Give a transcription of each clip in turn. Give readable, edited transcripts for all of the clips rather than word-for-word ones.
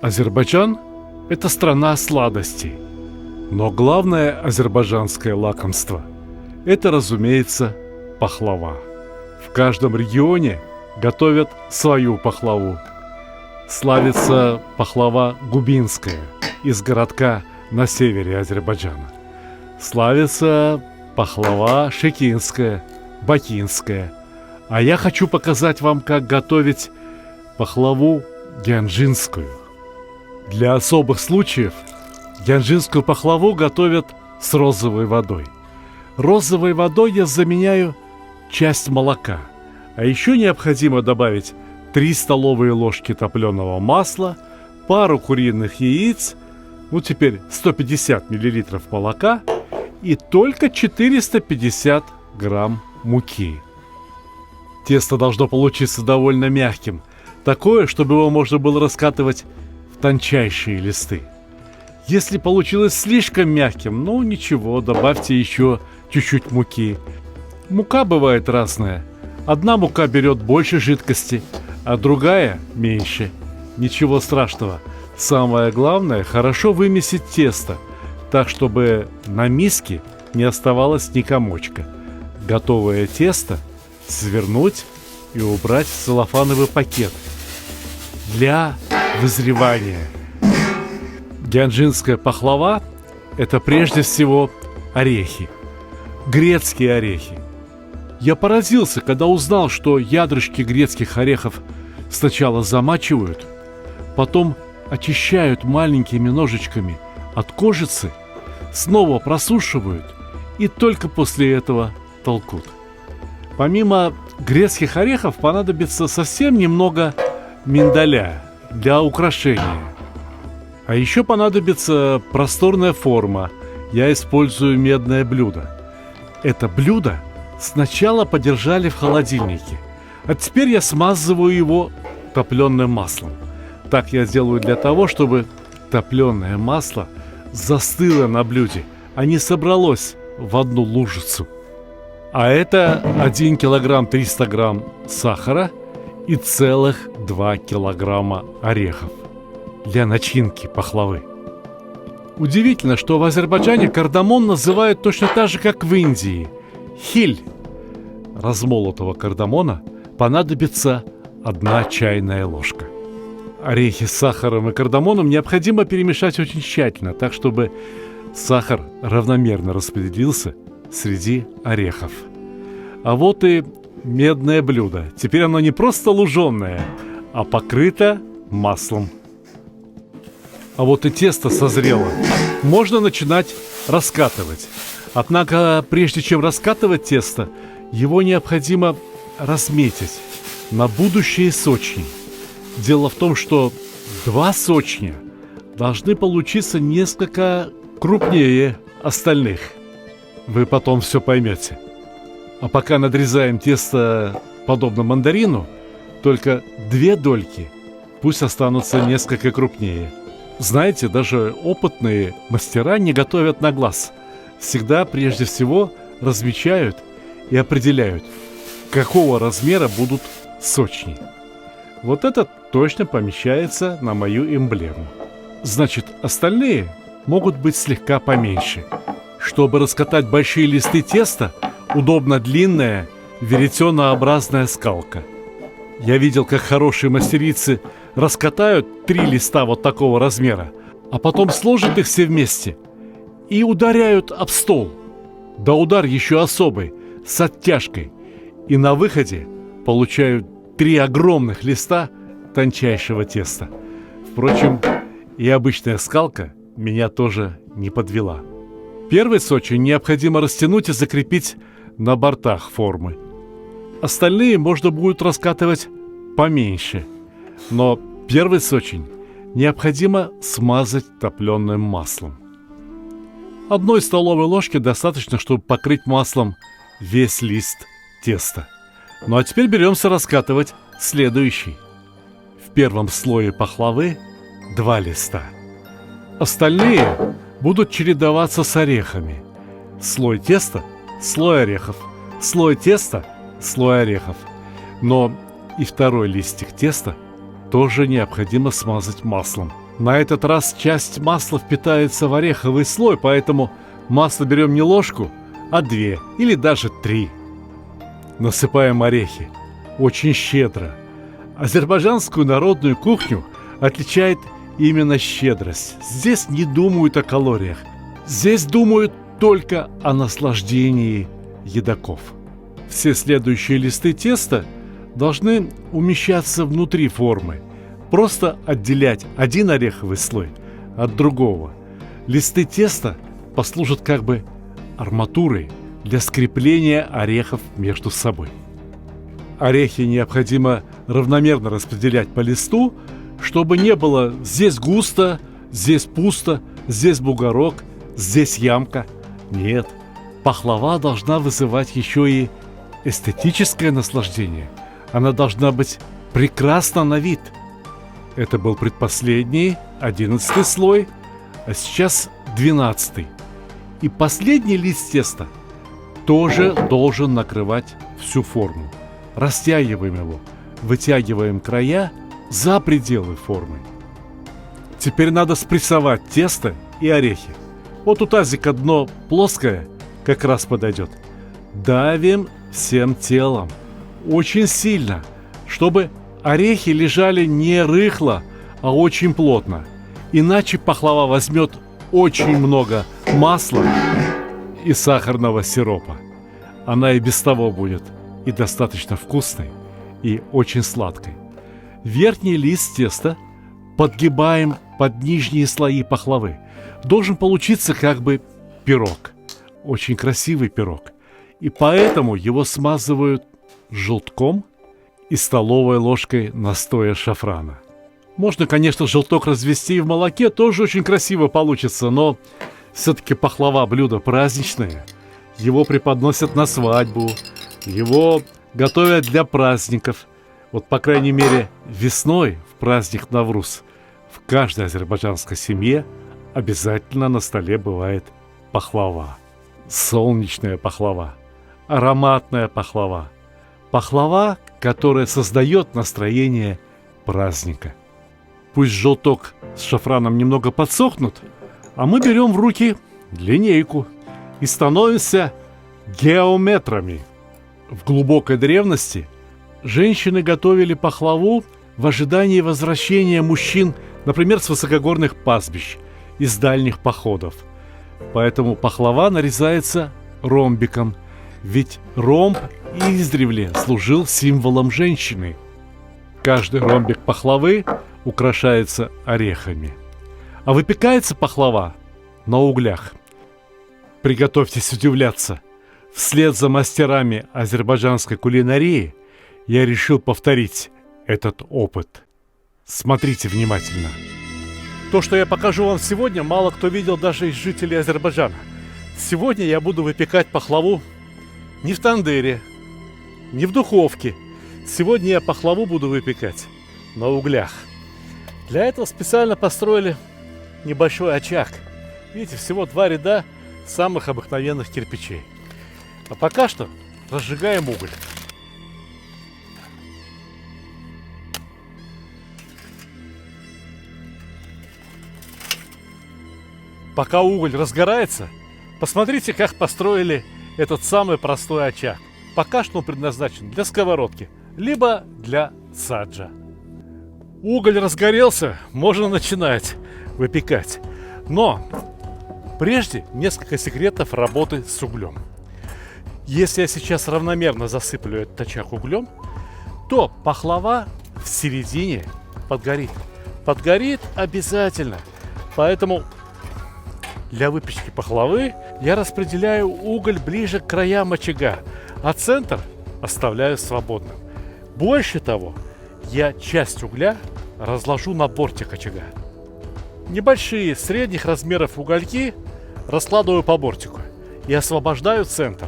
Азербайджан – это страна сладостей. Но главное азербайджанское лакомство – это, разумеется, пахлава. В каждом регионе готовят свою пахлаву. Славится пахлава губинская из городка на севере Азербайджана. Славится пахлава шекинская, бакинская. А я хочу показать вам, как готовить пахлаву гянджинскую. Для особых случаев гянджинскую пахлаву готовят с розовой водой. Розовой водой я заменяю часть молока. А еще необходимо добавить 3 столовые ложки топленого масла, пару куриных яиц, теперь 150 мл молока и только 450 грамм муки. Тесто должно получиться довольно мягким, такое, чтобы его можно было раскатывать в тончайшие листы. Если получилось слишком мягким, ничего, добавьте еще чуть-чуть муки. Мука бывает разная. Одна мука берет больше жидкости, а другая меньше. Ничего страшного. Самое главное – хорошо вымесить тесто, так, чтобы на миске не оставалось ни комочка. Готовое тесто свернуть и убрать в целлофановый пакет для вызревания. Гянджинская пахлава – это прежде всего орехи, грецкие орехи. Я поразился, когда узнал, что ядрышки грецких орехов сначала замачивают, потом очищают маленькими ножичками от кожицы, снова просушивают и только после этого толкут. Помимо грецких орехов понадобится совсем немного миндаля для украшения. А еще понадобится просторная форма. Я использую медное блюдо. Это блюдо сначала подержали в холодильнике, а теперь я смазываю его топленым маслом. Так я делаю для того, чтобы топленое масло застыло на блюде, а не собралось в одну лужицу. А это 1 килограмм 300 грамм сахара и целых 2 килограмма орехов для начинки пахлавы. Удивительно, что в Азербайджане кардамон называют точно так же, как в Индии – хиль. Размолотого кардамона понадобится 1 чайная ложка. Орехи с сахаром и кардамоном необходимо перемешать очень тщательно, так чтобы сахар равномерно распределился среди орехов. А вот и медное блюдо. Теперь оно не просто луженое, а покрыто маслом. А вот и тесто созрело. Можно начинать раскатывать. Однако, прежде чем раскатывать тесто, его необходимо разметить на будущие сочни. Дело в том, что 2 сочня должны получиться несколько крупнее остальных. Вы потом все поймете. А пока надрезаем тесто подобно мандарину, только 2 дольки пусть останутся несколько крупнее. Знаете, даже опытные мастера не готовят на глаз. Всегда прежде всего размечают и определяют, какого размера будут сочни. Вот это точно помещается на мою эмблему. Значит, остальные могут быть слегка поменьше. Чтобы раскатать большие листы теста, удобна длинная веретенообразная скалка. Я видел, как хорошие мастерицы раскатают 3 листа вот такого размера, а потом сложат их все вместе и ударяют об стол. Да удар еще особый, с оттяжкой. И на выходе получают 3 огромных листа тончайшего теста. Впрочем, и обычная скалка меня тоже не подвела. Первый сочень необходимо растянуть и закрепить на бортах формы. Остальные можно будет раскатывать поменьше. Но первый сочень необходимо смазать топленым маслом. 1 столовой ложки достаточно, чтобы покрыть маслом весь лист теста. Ну а теперь беремся раскатывать следующий. В первом слое пахлавы 2 листа. Остальные будут чередоваться с орехами. Слой теста, слой орехов, слой теста, слой орехов. Но и второй листик теста тоже необходимо смазать маслом. На этот раз часть масла впитается в ореховый слой, поэтому масло берем не ложку, а 2 или даже 3. Насыпаем орехи. Очень щедро. Азербайджанскую народную кухню отличает именно щедрость. Здесь не думают о калориях. Здесь думают только о наслаждении едоков. Все следующие листы теста должны умещаться внутри формы. Просто отделять один ореховый слой от другого. Листы теста послужат как бы арматурой для скрепления орехов между собой. Орехи необходимо равномерно распределять по листу, чтобы не было здесь густо, здесь пусто, здесь бугорок, здесь ямка. Нет, пахлава должна вызывать еще и эстетическое наслаждение. Она должна быть прекрасна на вид. Это был предпоследний, 11 слой, а сейчас 12. И последний лист теста тоже должен накрывать всю форму. Растягиваем его, вытягиваем края за пределы формы. Теперь надо спрессовать тесто и орехи. Вот у тазика дно плоское, как раз подойдет. Давим всем телом, очень сильно, чтобы орехи лежали не рыхло, а очень плотно. Иначе пахлава возьмет очень много масла и сахарного сиропа. Она и без того будет и достаточно вкусной, и очень сладкой. Верхний лист теста подгибаем под нижние слои пахлавы. Должен получиться как бы пирог. Очень красивый пирог. И поэтому его смазывают желтком и столовой ложкой настоя шафрана. Можно, конечно, желток развести в молоке, тоже очень красиво получится, но все-таки пахлава блюдо праздничное. Его преподносят на свадьбу, его готовят для праздников. Вот, по крайней мере, весной, в праздник Навруз, в каждой азербайджанской семье обязательно на столе бывает пахлава. Солнечная пахлава, ароматная пахлава. Пахлава, которая создает настроение праздника. Пусть желток с шафраном немного подсохнут, а мы берем в руки линейку и становимся геометрами. В глубокой древности женщины готовили пахлаву в ожидании возвращения мужчин, например, с высокогорных пастбищ, из дальних походов. Поэтому пахлава нарезается ромбиком, ведь ромб издревле служил символом женщины. Каждый ромбик пахлавы украшается орехами. А выпекается пахлава на углях. Приготовьтесь удивляться. Вслед за мастерами азербайджанской кулинарии я решил повторить этот опыт. Смотрите внимательно. То, что я покажу вам сегодня, мало кто видел даже из жителей Азербайджана. Сегодня я буду выпекать пахлаву не в тандыре, не в духовке. Сегодня я пахлаву буду выпекать на углях. Для этого специально построили небольшой очаг. Видите, всего 2 ряда самых обыкновенных кирпичей. А пока что разжигаем уголь. Пока уголь разгорается, посмотрите, как построили этот самый простой очаг. Пока что он предназначен для сковородки, либо для саджа. Уголь разгорелся, можно начинать выпекать. Но прежде несколько секретов работы с углем. Если я сейчас равномерно засыплю этот очаг углем, то пахлава в середине подгорит. Подгорит обязательно. Поэтому для выпечки пахлавы я распределяю уголь ближе к краям очага, а центр оставляю свободным. Больше того, я часть угля разложу на бортик очага. Небольшие средних размеров угольки раскладываю по бортику и освобождаю центр.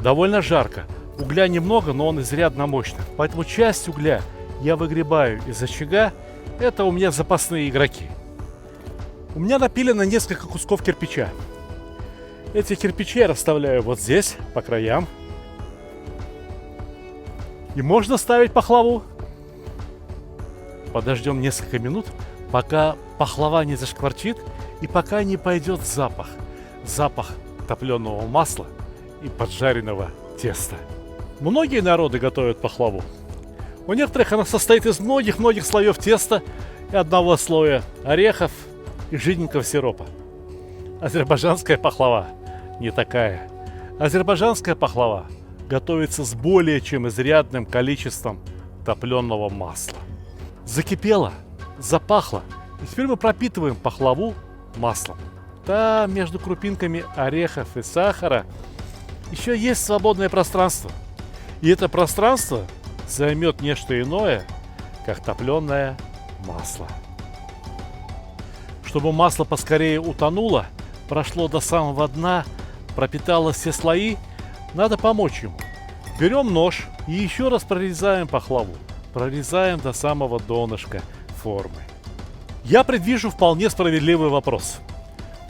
Довольно жарко, угля немного, но он изрядно мощный, поэтому часть угля я выгребаю из очага. Это у меня запасные игроки. У меня напилено несколько кусков кирпича. Эти кирпичи я расставляю вот здесь, по краям. И можно ставить пахлаву. Подождем несколько минут, пока пахлава не зашкварчит и пока не пойдет запах. Запах топленого масла и поджаренного теста. Многие народы готовят пахлаву. У некоторых она состоит из многих-многих слоев теста и одного слоя орехов и жиденького сиропа. Азербайджанская пахлава не такая. Азербайджанская пахлава готовится с более чем изрядным количеством топленого масла. Закипело, запахло, и теперь мы пропитываем пахлаву маслом. Там между крупинками орехов и сахара еще есть свободное пространство. И это пространство займет не что иное, как топленое масло. Чтобы масло поскорее утонуло, прошло до самого дна, пропитало все слои, надо помочь ему. Берем нож и еще раз прорезаем пахлаву. Прорезаем до самого донышка формы. Я предвижу вполне справедливый вопрос.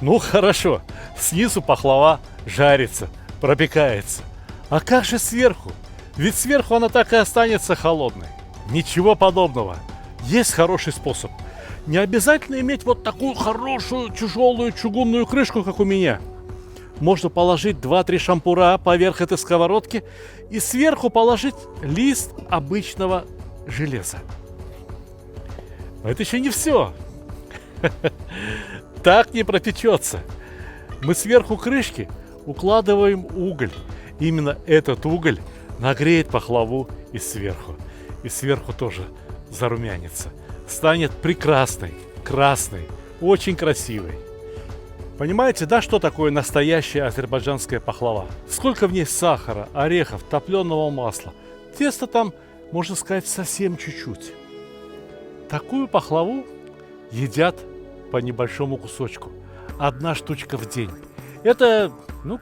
Ну хорошо, снизу пахлава жарится, пропекается. А как же сверху? Ведь сверху она так и останется холодной. Ничего подобного. Есть хороший способ. Не обязательно иметь вот такую хорошую тяжелую чугунную крышку, как у меня. Можно положить 2-3 шампура поверх этой сковородки и сверху положить лист обычного железа. Но это еще не все. Так не пропечется. Мы сверху крышки укладываем уголь. Именно этот уголь нагреет пахлаву и сверху. И сверху тоже зарумянится. Станет прекрасной, красной, очень красивой. Понимаете, да, что такое настоящая азербайджанская пахлава? Сколько в ней сахара, орехов, топленого масла. Тесто там, можно сказать, совсем чуть-чуть. Такую пахлаву едят по небольшому кусочку. 1 штучка в день. Это,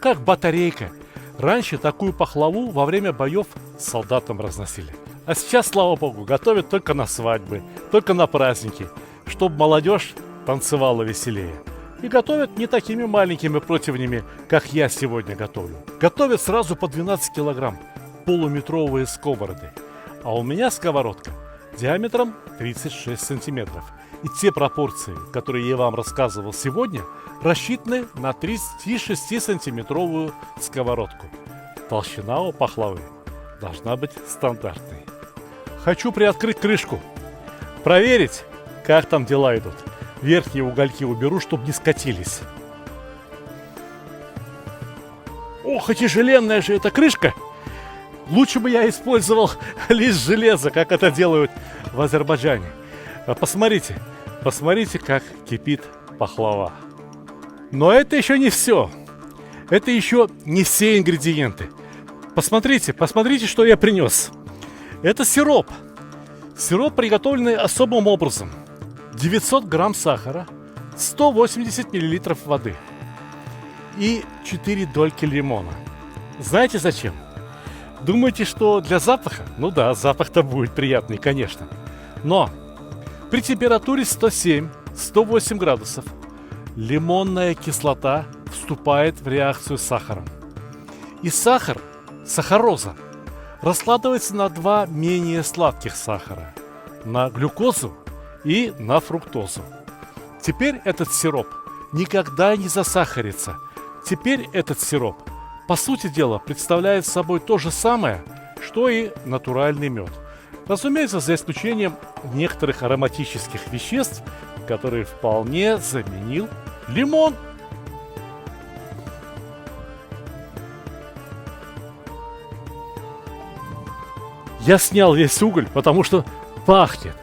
как батарейка. Раньше такую пахлаву во время боев солдатам разносили. А сейчас, слава богу, готовят только на свадьбы, только на праздники, чтобы молодежь танцевала веселее. И готовят не такими маленькими противнями, как я сегодня готовлю. Готовят сразу по 12 килограмм, полуметровые сковороды. А у меня сковородка диаметром 36 сантиметров. И те пропорции, которые я вам рассказывал сегодня, рассчитаны на 36-сантиметровую сковородку. Толщина у пахлавы должна быть стандартной. Хочу приоткрыть крышку, проверить, как там дела идут. Верхние угольки уберу, чтобы не скатились. Ох, и тяжеленная же эта крышка! Лучше бы я использовал лист железа, как это делают в Азербайджане. Посмотрите, как кипит пахлава. Но это еще не все. Это еще не все ингредиенты. Посмотрите, что я принес. Это сироп. Сироп, приготовленный особым образом. 900 грамм сахара, 180 миллилитров воды и 4 дольки лимона. Знаете зачем? Думаете, что для запаха? Ну да, запах-то будет приятный, конечно. Но при температуре 107-108 градусов лимонная кислота вступает в реакцию с сахаром. И сахар, сахароза, раскладывается на 2 менее сладких сахара. На глюкозу и на фруктозу. Теперь этот сироп никогда не засахарится. Теперь этот сироп, по сути дела, представляет собой то же самое, что и натуральный мед. Разумеется, за исключением некоторых ароматических веществ, которые вполне заменил лимон. Я снял весь уголь, потому что пахнет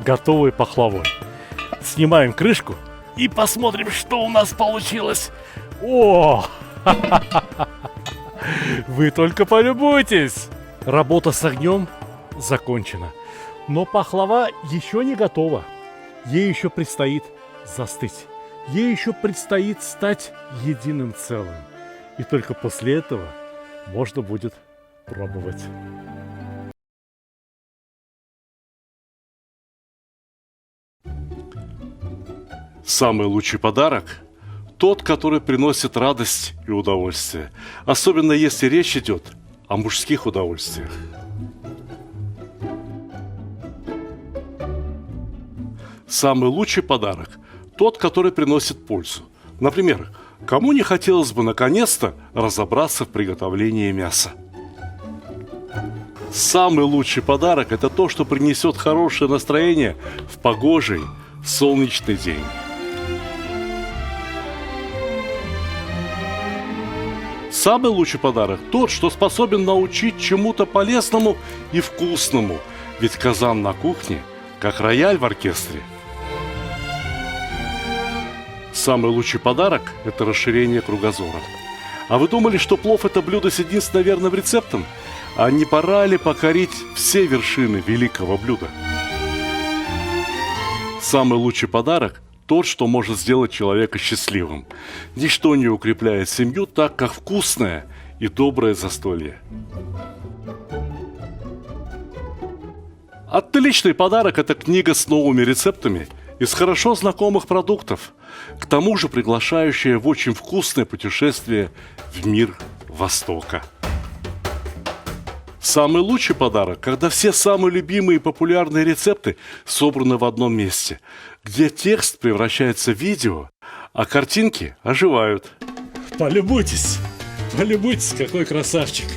готовой пахлавой. Снимаем крышку и посмотрим, что у нас получилось. О! Вы только полюбуйтесь! Работа с огнем закончена. Но пахлава еще не готова. Ей еще предстоит застыть. Ей еще предстоит стать единым целым. И только после этого можно будет пробовать. Самый лучший подарок – тот, который приносит радость и удовольствие, особенно если речь идет о мужских удовольствиях. Самый лучший подарок – тот, который приносит пользу. Например, кому не хотелось бы наконец-то разобраться в приготовлении мяса? Самый лучший подарок – это то, что принесет хорошее настроение в погожий, солнечный день. Самый лучший подарок – тот, что способен научить чему-то полезному и вкусному, ведь казан на кухне, как рояль в оркестре. Самый лучший подарок – это расширение кругозора. А вы думали, что плов – это блюдо с единственно верным рецептом? А не пора ли покорить все вершины великого блюда? Самый лучший подарок – тот, что может сделать человека счастливым. Ничто не укрепляет семью так, как вкусное и доброе застолье. Отличный подарок – это книга с новыми рецептами из хорошо знакомых продуктов, к тому же приглашающая в очень вкусное путешествие в мир Востока. Самый лучший подарок, когда все самые любимые и популярные рецепты собраны в одном месте, где текст превращается в видео, а картинки оживают. Полюбуйтесь, какой красавчик.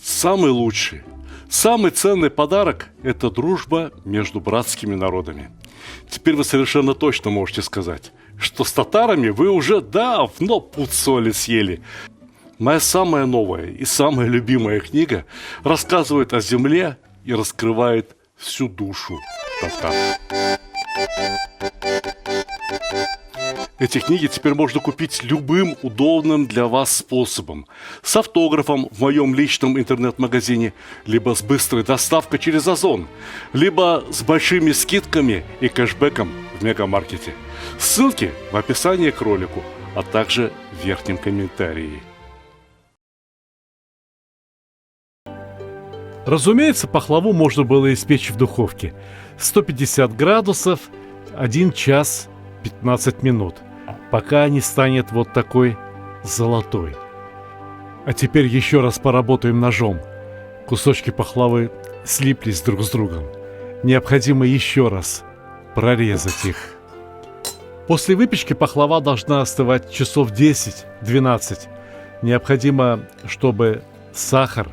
Самый лучший, самый ценный подарок – это дружба между братскими народами. Теперь вы совершенно точно можете сказать, что с татарами вы уже давно пуд соли съели. Моя самая новая и самая любимая книга рассказывает о земле и раскрывает всю душу татар. Эти книги теперь можно купить любым удобным для вас способом. С автографом в моем личном интернет-магазине, либо с быстрой доставкой через Озон, либо с большими скидками и кэшбэком в мегамаркете. Ссылки в описании к ролику, а также в верхнем комментарии. Разумеется, пахлаву можно было испечь в духовке. 150 градусов, 1 час 15 минут, пока не станет вот такой золотой. А теперь еще раз поработаем ножом. Кусочки пахлавы слиплись друг с другом. Необходимо еще раз прорезать их. После выпечки пахлава должна остывать часов 10-12. Необходимо, чтобы сахар,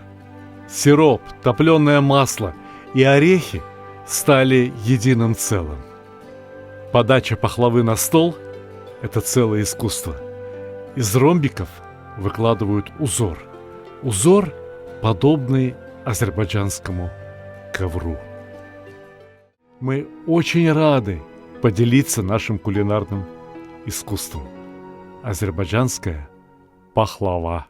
сироп, топленое масло и орехи стали единым целым. Подача пахлавы на стол – это целое искусство. Из ромбиков выкладывают узор. Узор, подобный азербайджанскому ковру. Мы очень рады поделиться нашим кулинарным искусством. Азербайджанская пахлава.